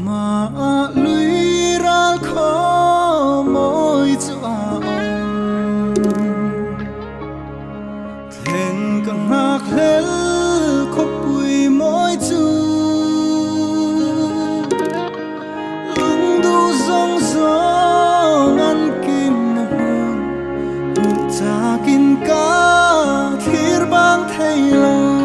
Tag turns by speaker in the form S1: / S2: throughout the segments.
S1: mà lưới ra khó môi cho thèn càng ngạc lên khóc bụi môi chu lung du rong gió ngăn kim nồng buộc cha kinh cá thir bang thay lòng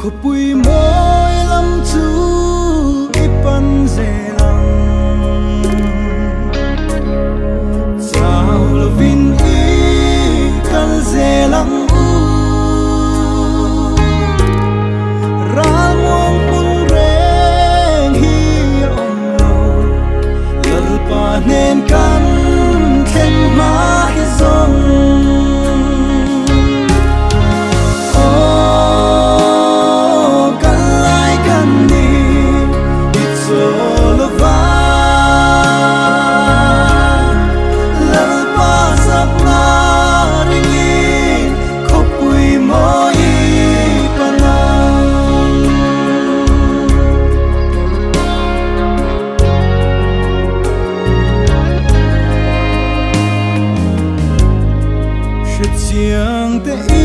S1: khổ bụi môi lắm chú ít bắn dễ lòng sao là vinh ý căn dễ lặng ra nguồn buồn rèn hi ông lô lỡ pa nên căn khen mãi dòng chiang te